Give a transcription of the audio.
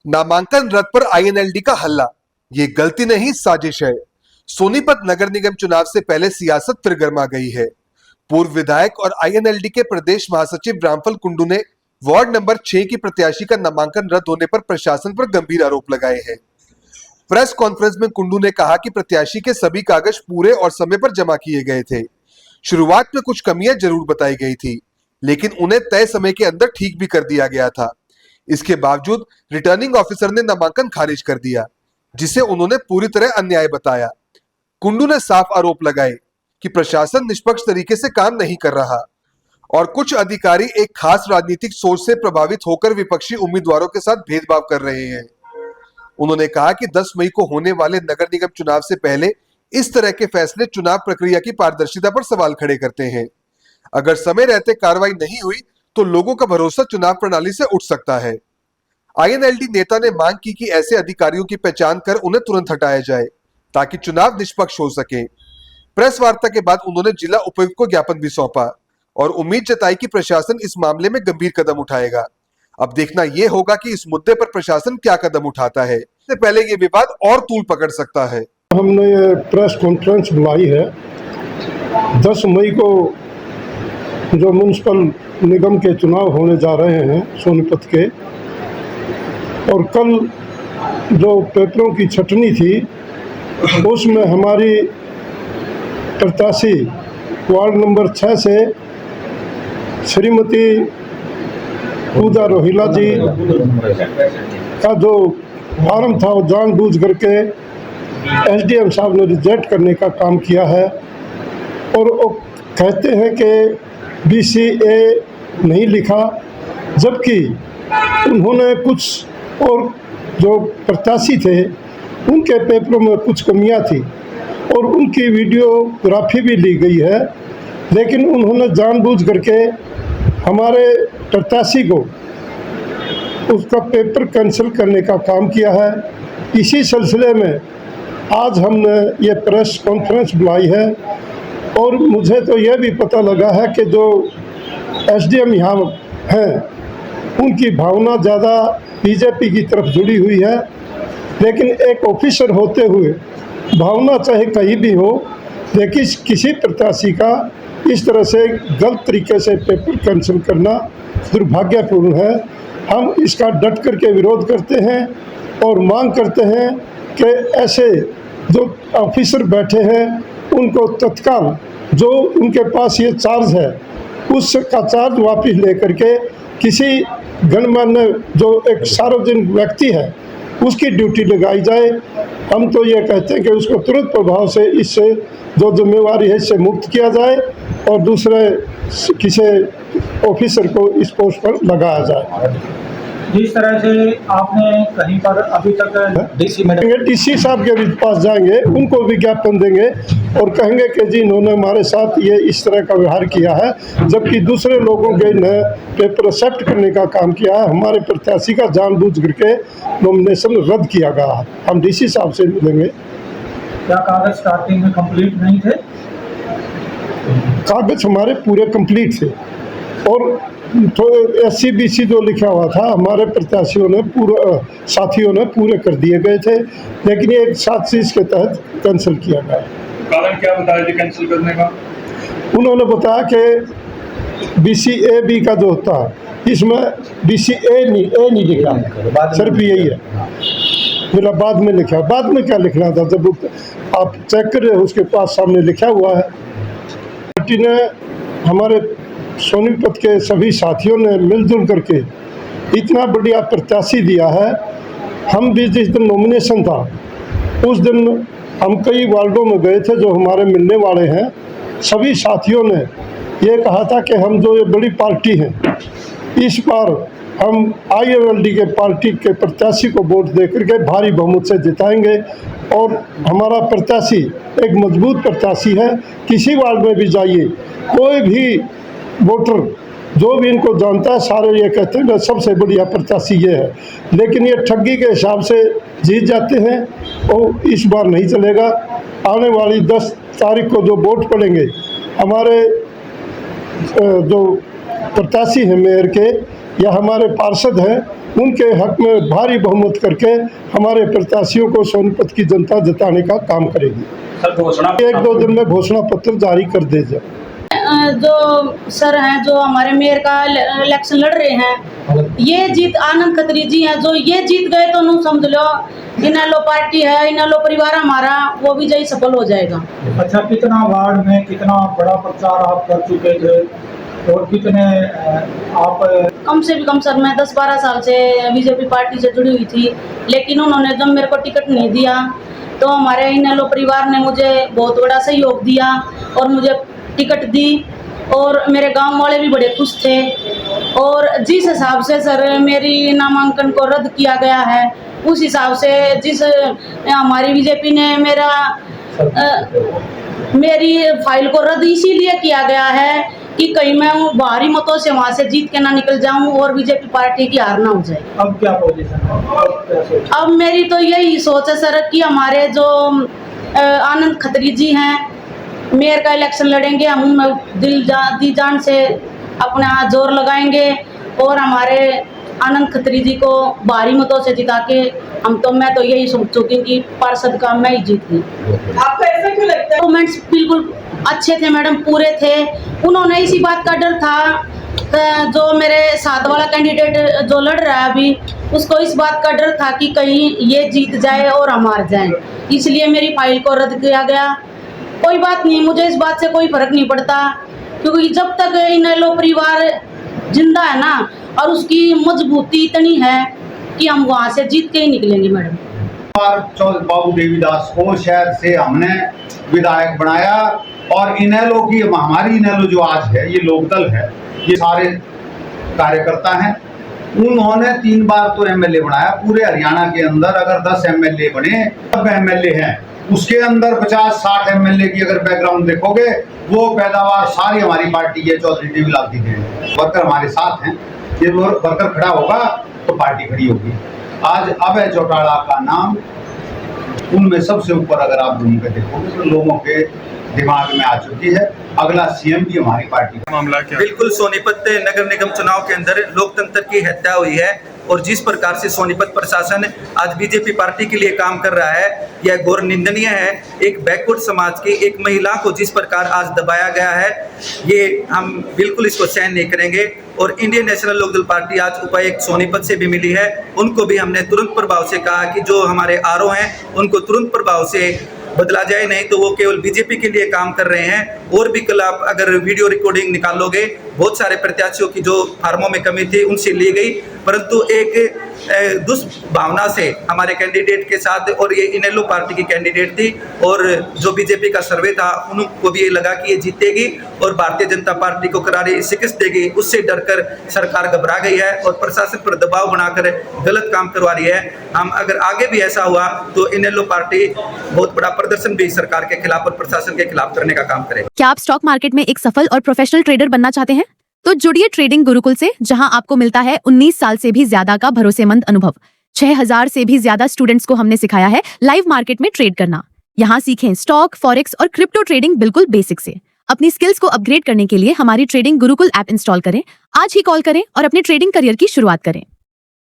नामांकन रद्द पर आईएनएलडी का हल्ला। ये गलती नहीं साजिश है। सोनीपत नगर निगम चुनाव से पहले सियासत फिर गर्मा गई है। पूर्व विधायक और आईएनएलडी के प्रदेश महासचिव रामफल कुंडू ने वार्ड नंबर 6 की प्रत्याशी का नामांकन रद्द होने पर प्रशासन पर गंभीर आरोप लगाए हैं। प्रेस कॉन्फ्रेंस में कुंडू ने कहा कि प्रत्याशी के सभी कागज पूरे और समय पर जमा किए गए थे। शुरुआत में कुछ कमियां जरूर बताई गई थी, लेकिन उन्हें तय समय के अंदर ठीक भी कर दिया गया था। इसके बावजूद रिटर्निंग ऑफिसर ने नामांकन खारिज कर दिया, जिसे उन्होंने पूरी तरह अन्याय बताया। कुंडू ने साफ आरोप लगाए कि प्रशासन निष्पक्ष तरीके से काम नहीं कर रहा और कुछ अधिकारी एक खास राजनीतिक सोच से प्रभावित होकर विपक्षी उम्मीदवारों के साथ भेदभाव कर रहे हैं। उन्होंने कहा कि 10 मई को होने वाले नगर निगम चुनाव से पहले इस तरह के फैसले चुनाव प्रक्रिया की पारदर्शिता पर सवाल खड़े करते हैं। अगर समय रहते कार्रवाई नहीं हुई तो लोगों का भरोसा चुनाव प्रणाली से उठ सकता है। आईएनएलडी नेता ने मांग की कि ऐसे अधिकारियों की पहचान कर उन्हें तुरंत हटाया जाए ताकि चुनाव निष्पक्ष हो सके। प्रेस वार्ता के बाद उन्होंने जिला उपायुक्त को ज्ञापन भी सौंपा और उम्मीद जताई कि प्रशासन इस मामले में गंभीर कदम उठाएगा। अब देखना यह होगा कि इस मुद्दे पर प्रशासन क्या कदम उठाता है। इससे पहले ये विवाद और तूल पकड़ सकता है। हमने ये प्रेस कॉन्फ्रेंस बुलाई है 10 मई को जो म्युनिसिपल निगम के चुनाव होने जा रहे हैं सोनीपत के, और कल जो पेपरों की छटनी थी उसमें हमारी प्रत्याशी वार्ड नंबर 6 से श्रीमती पूजा रोहिला जी का जो फॉर्म था वो जानबूझ करके एसडीएम साहब ने रिजेक्ट करने का काम किया है और वो कहते हैं कि बीसीए नहीं लिखा, जबकि उन्होंने कुछ और जो प्रत्याशी थे उनके पेपरों में कुछ कमियां थी और उनकी वीडियोग्राफी भी ली गई है, लेकिन उन्होंने जानबूझ करके हमारे प्रत्याशी को उसका पेपर कैंसिल करने का काम किया है। इसी सिलसिले में आज हमने ये प्रेस कॉन्फ्रेंस बुलाई है और मुझे तो यह भी पता लगा है कि जो एसडीएम यहाँ हैं उनकी भावना ज़्यादा बीजेपी की तरफ जुड़ी हुई है, लेकिन एक ऑफिसर होते हुए भावना चाहे कहीं भी हो, लेकिन किसी प्रत्याशी का इस तरह से गलत तरीके से पेपर कैंसिल करना दुर्भाग्यपूर्ण है। हम इसका डट करके विरोध करते हैं और मांग करते हैं कि ऐसे जो ऑफिसर बैठे हैं उनको तत्काल जो उनके पास ये चार्ज है उसका चार्ज वापस लेकर के किसी गणमान्य जो एक सार्वजनिक व्यक्ति है उसकी ड्यूटी लगाई जाए। हम तो ये कहते हैं कि उसको तुरंत प्रभाव से इससे जो जिम्मेवारी है इससे मुक्त किया जाए और दूसरे किसी ऑफिसर को इस पोस्ट पर लगाया जाए। जिस तरह से आपने कहीं पर अभी तक डीसी साहब के भी पास जाएंगे, उनको विज्ञापन देंगे और कहेंगे कि जी इन्होंने हमारे साथ ये इस तरह का व्यवहार किया है, जबकि दूसरे लोगों के ने पेपर एक्सेप्ट करने का काम किया है। हमारे प्रत्याशी का जानबूझ करके नॉमिनेशन रद्द किया गया है। हम डीसी साहब से मिलेंगे। क्या कागज स्टार्टिंग में कंप्लीट नहीं थे? कागज हमारे पूरे कंप्लीट थे और तो SCBC जो लिखा हुआ था हमारे प्रत्याशियों ने साथियों ने पूरे कर दिए गए थे, लेकिन ये एक 7 चीज के तहत कैंसिल किया गया। कारण क्या बताया थी कैंसिल करने का? उन्होंने बताया कि BCAB का जो होता है इसमें BCA नहीं लिखा, सिर्फ यही है। मेरा बाद में लिखा, बाद में क्या लिखना था जब आप चेक कर रहे हो उसके पास सामने लिखा हुआ है। पार्टी ने हमारे सोनीपत के सभी साथियों ने मिलजुल करके इतना बढ़िया प्रत्याशी दिया है। हम भी जिस दिन नॉमिनेशन था उस दिन हम कई वार्डों में गए थे जो हमारे मिलने वाले हैं। सभी साथियों ने ये कहा था कि हम जो ये बड़ी पार्टी है इस बार हम आईएनएलडी के पार्टी के प्रत्याशी को वोट देकर के भारी बहुमत से जिताएंगे और हमारा प्रत्याशी एक मजबूत प्रत्याशी है। किसी वार्ड में भी जाइए, कोई भी वोटर जो भी इनको जानता है सारे ये कहते हैं सबसे बढ़िया प्रत्याशी ये है, लेकिन ये ठगी के हिसाब से जीत जाते हैं और इस बार नहीं चलेगा। आने वाली 10 तारीख को जो वोट पड़ेंगे हमारे जो प्रत्याशी हैं मेयर के या हमारे पार्षद हैं उनके हक में भारी बहुमत करके हमारे प्रत्याशियों को सोनीपत की जनता जिताने का काम करेगी। सर घोषणा 1-2 दिन में घोषणा पत्र जारी कर दे जाए। जो सर हैं जो हमारे मेयर का इलेक्शन लड़ रहे हैं, ये जीत आनंद खत्री जी हैं, जो ये जीत गए तो नू समझ लो इनेलो पार्टी है, इनेलो परिवार हमारा वो विजयी सफल हो जाएगा। अच्छा, कितना वार्ड में कितना बड़ा प्रचार आप कर चुके थे और कितने आप? कम से भी कम सर मैं 10-12 साल से बीजेपी पार्टी से जुड़ी हुई थी, लेकिन उन्होंने जब मेरे को टिकट नहीं दिया तो हमारे इनेलो परिवार ने मुझे बहुत बड़ा सहयोग दिया और मुझे टिकट दी और मेरे गांव वाले भी बड़े खुश थे। और जिस हिसाब से सर मेरी नामांकन को रद्द किया गया है, उस हिसाब से जिस हमारी बीजेपी ने मेरी फाइल को रद्द इसीलिए किया गया है कि कहीं मैं भारी मतों से वहाँ से जीत के ना निकल जाऊं और बीजेपी पार्टी की हार ना हो जाए। अब क्या पोजीशन है? अब मेरी तो यही सोच है सर कि हमारे जो आनंद खत्री जी हैं, मेयर का इलेक्शन लड़ेंगे, हम दी जान से अपना जोर लगाएंगे और हमारे आनंद खत्री जी को भारी मतों से जिता के मैं तो यही सोचूं कि पार्षद का मैं ही जीत गई। आपको ऐसा क्यों लगता है? कमेंट्स बिल्कुल अच्छे थे मैडम, पूरे थे। उन्होंने इसी बात का डर था, जो मेरे साथ वाला कैंडिडेट जो लड़ रहा है अभी, उसको इस बात का डर था कि कहीं ये जीत जाए और हम हार जाएं, इसलिए मेरी फाइल को रद्द किया गया। कोई बात नहीं, मुझे इस बात से कोई फर्क नहीं पड़ता, क्योंकि जब तक इनेलो परिवार जिंदा है ना और उसकी मजबूती इतनी है कि हम वहाँ से जीत के ही निकलेंगे मैडम। बाबू देवीदास को शहर से हमने विधायक बनाया और इनेलो की हमारी इनेलो जो आज है ये लोकदल है, ये सारे कार्यकर्ता हैं। उन्होंने 3 बार तो एमएलए बनाया। पूरे हरियाणा के अंदर अगर 10 एमएलए बने, 10 एमएलए हैं, उसके अंदर 50-60 एमएलए की अगर बैकग्राउंड देखोगे, वो पैदावार सारी हमारी पार्टी के चौधरी देवीलाल की है। वर्कर हमारे साथ हैं, ये वर्कर खड़ा होगा तो पार्टी खड़ी होगी। आज अभय चौटाला का नाम उनमें सबसे ऊपर अगर आप घूम के देखोगे तो लोगों के दिमाग में आ चुकी है। अगला सीएम भी हमारी पार्टी का मामला क्या? बिल्कुल, सोनीपत नगर निगम चुनाव के अंदर लोकतंत्र की हत्या हुई है और जिस प्रकार से सोनीपत प्रशासन आज बीजेपी पार्टी के लिए काम कर रहा है, यह घोर निंदनीय है। एक बैकवर्ड समाज की एक महिला को जिस प्रकार आज दबाया गया है, ये हम बिल्कुल इसको सहन नहीं करेंगे। और इंडियन नेशनल लोकदल पार्टी आज उपायुक्त सोनीपत से भी मिली है, उनको भी हमने तुरंत प्रभाव से कहा कि जो हमारे आरओ हैं उनको तुरंत प्रभाव से बदला जाए, नहीं तो वो केवल बीजेपी के लिए काम कर रहे हैं। और भी कल आप अगर वीडियो रिकॉर्डिंग निकालोगे, बहुत सारे प्रत्याशियों की जो फार्मों में कमी थी उनसे ली गई, परंतु एक दुष्भावना से हमारे कैंडिडेट के साथ, और ये इनेलो पार्टी की कैंडिडेट थी और जो बीजेपी का सर्वे था उनको भी ये लगा कि ये जीतेगी और भारतीय जनता पार्टी को करारी शिकस्त देगी। उससे डरकर सरकार घबरा गई है और प्रशासन पर दबाव बनाकर गलत काम करवा रही है। हम अगर आगे भी ऐसा हुआ तो इनेलो पार्टी बहुत बड़ा प्रदर्शन भी सरकार के खिलाफ और प्रशासन के खिलाफ करने का काम करेगी। क्या आप स्टॉक मार्केट में एक सफल और प्रोफेशनल ट्रेडर बनना चाहते हैं? तो जुड़िए ट्रेडिंग गुरुकुल से, जहां आपको मिलता है 19 साल से भी ज्यादा का भरोसेमंद अनुभव। 6000 से भी ज्यादा स्टूडेंट्स को हमने सिखाया है लाइव मार्केट में ट्रेड करना। यहाँ सीखें स्टॉक, फॉरेक्स और क्रिप्टो ट्रेडिंग बिल्कुल बेसिक से। अपनी स्किल्स को अपग्रेड करने के लिए हमारी ट्रेडिंग गुरुकुल ऐप इंस्टॉल करें। आज ही कॉल करें और अपने ट्रेडिंग करियर की शुरुआत करें।